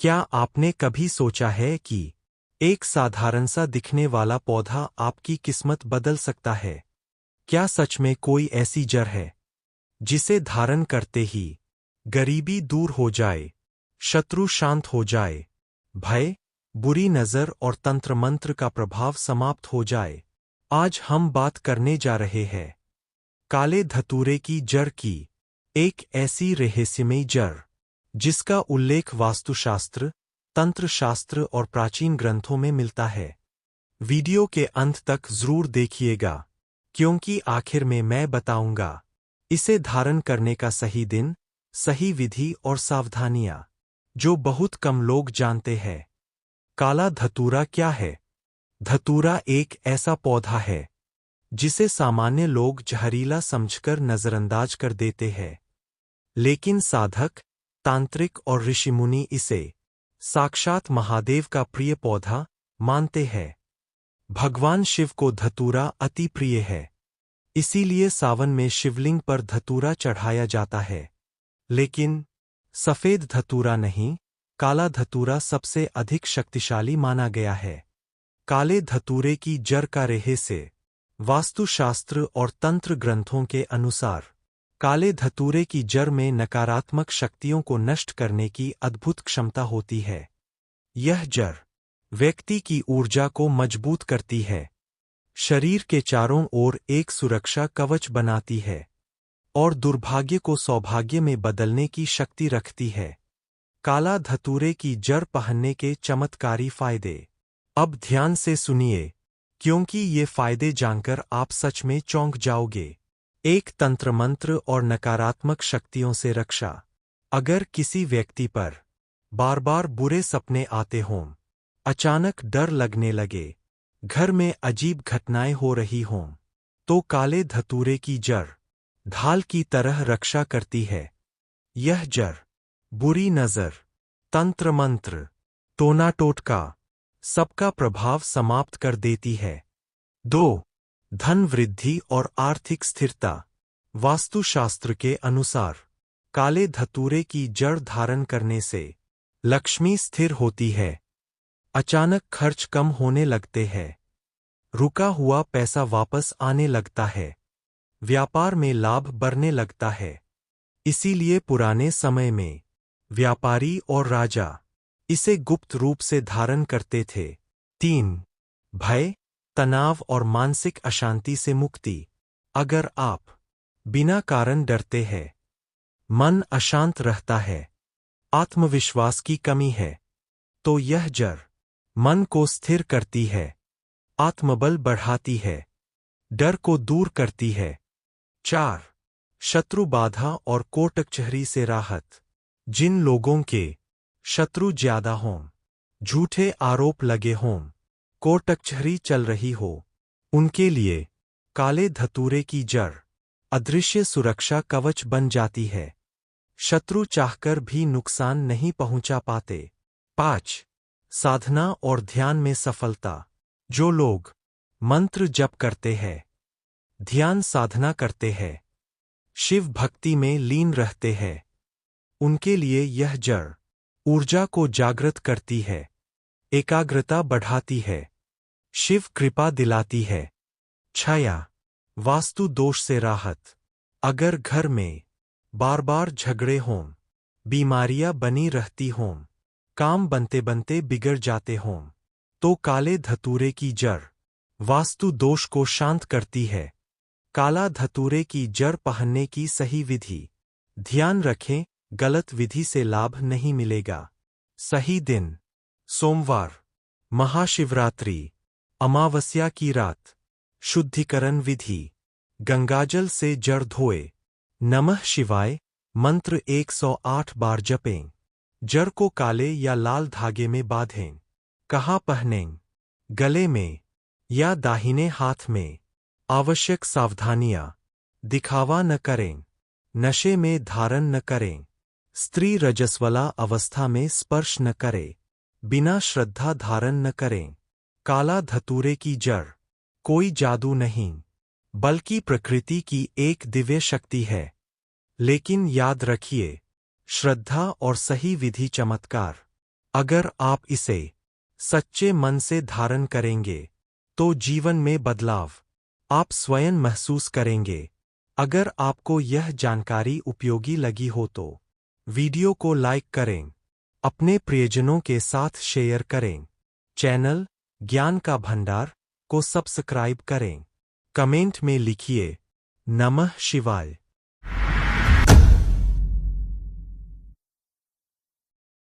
क्या आपने कभी सोचा है कि एक साधारण सा दिखने वाला पौधा आपकी किस्मत बदल सकता है? क्या सच में कोई ऐसी जड़ है जिसे धारण करते ही गरीबी दूर हो जाए, शत्रु शांत हो जाए, भय, बुरी नजर और तंत्र मंत्र का प्रभाव समाप्त हो जाए? आज हम बात करने जा रहे हैं काले धतूरे की जड़ की, एक ऐसी रहस्यमयी जड़ जिसका उल्लेख वास्तुशास्त्र, तंत्र शास्त्र और प्राचीन ग्रंथों में मिलता है। वीडियो के अंत तक जरूर देखिएगा, क्योंकि आखिर में मैं बताऊंगा इसे धारण करने का सही दिन, सही विधि और सावधानियां, जो बहुत कम लोग जानते हैं। काला धतूरा क्या है? धतूरा एक ऐसा पौधा है जिसे सामान्य लोग जहरीला समझकर नजरअंदाज कर देते हैं, लेकिन साधक, तांत्रिक और ऋषिमुनि इसे साक्षात महादेव का प्रिय पौधा मानते हैं। भगवान शिव को धतूरा अति प्रिय है, इसीलिए सावन में शिवलिंग पर धतूरा चढ़ाया जाता है। लेकिन सफेद धतूरा नहीं, काला धतूरा सबसे अधिक शक्तिशाली माना गया है। काले धतूरे की जड़ का रहस्य। वास्तुशास्त्र और तंत्र ग्रंथों के अनुसार काले धतूरे की जड़ में नकारात्मक शक्तियों को नष्ट करने की अद्भुत क्षमता होती है। यह जड़ व्यक्ति की ऊर्जा को मजबूत करती है, शरीर के चारों ओर एक सुरक्षा कवच बनाती है और दुर्भाग्य को सौभाग्य में बदलने की शक्ति रखती है। काला धतूरे की जड़ पहनने के चमत्कारी फायदे। अब ध्यान से सुनिए, क्योंकि ये फायदे जानकर आप सच में चौंक जाओगे। एक, तंत्र मंत्र और नकारात्मक शक्तियों से रक्षा। अगर किसी व्यक्ति पर बार बार बुरे सपने आते हों, अचानक डर लगने लगे, घर में अजीब घटनाएं हो रही हों, तो काले धतूरे की जड़ ढाल की तरह रक्षा करती है। यह जड़ बुरी नजर, तंत्र मंत्र, टोना टोटका सबका प्रभाव समाप्त कर देती है। 2. धन वृद्धि और आर्थिक स्थिरता। वास्तुशास्त्र के अनुसार काले धतूरे की जड़ धारण करने से लक्ष्मी स्थिर होती है, अचानक खर्च कम होने लगते हैं, रुका हुआ पैसा वापस आने लगता है, व्यापार में लाभ बढ़ने लगता है। इसीलिए पुराने समय में व्यापारी और राजा इसे गुप्त रूप से धारण करते थे। 3. भय, तनाव और मानसिक अशांति से मुक्ति। अगर आप बिना कारण डरते हैं, मन अशांत रहता है, आत्मविश्वास की कमी है, तो यह जड़ मन को स्थिर करती है, आत्मबल बढ़ाती है, डर को दूर करती है। 4. शत्रु बाधा और कोर्ट कचहरी से राहत। जिन लोगों के शत्रु ज्यादा हों, झूठे आरोप लगे हों, कोर्ट कचहरी चल रही हो, उनके लिए काले धतूरे की जड़ अदृश्य सुरक्षा कवच बन जाती है। शत्रु चाहकर भी नुकसान नहीं पहुंचा पाते। 5. साधना और ध्यान में सफलता। जो लोग मंत्र जप करते हैं, ध्यान साधना करते हैं, शिव भक्ति में लीन रहते हैं, उनके लिए यह जड़ ऊर्जा को जागृत करती है, एकाग्रता बढ़ाती है, शिव कृपा दिलाती है। 6. वास्तु दोष से राहत। अगर घर में बार बार झगड़े हों, बीमारियां बनी रहती हों, काम बनते बनते बिगड़ जाते हों, तो काले धतूरे की जड़ वास्तु दोष को शांत करती है। काला धतूरे की जड़ पहनने की सही विधि। ध्यान रखें, गलत विधि से लाभ नहीं मिलेगा। सही दिन: सोमवार, महाशिवरात्रि, अमावस्या की रात। शुद्धिकरण विधि: गंगाजल से जड़ धोए, नमः शिवाय मंत्र 108 बार जपें। जड़ को काले या लाल धागे में बांधें। कहाँ पहनें? गले में या दाहिने हाथ में। आवश्यक सावधानियां: दिखावा न करें, नशे में धारण न करें, स्त्री रजस्वला अवस्था में स्पर्श न करे, बिना श्रद्धा धारण न करें। काला धतूरे की जड़ कोई जादू नहीं, बल्कि प्रकृति की एक दिव्य शक्ति है। लेकिन याद रखिए, श्रद्धा और सही विधि चमत्कार। अगर आप इसे सच्चे मन से धारण करेंगे तो जीवन में बदलाव आप स्वयं महसूस करेंगे। अगर आपको यह जानकारी उपयोगी लगी हो तो वीडियो को लाइक करें, अपने प्रियजनों के साथ शेयर करें, चैनल ज्ञान का भंडार को सब्सक्राइब करें, कमेंट में लिखिए नमः शिवाय।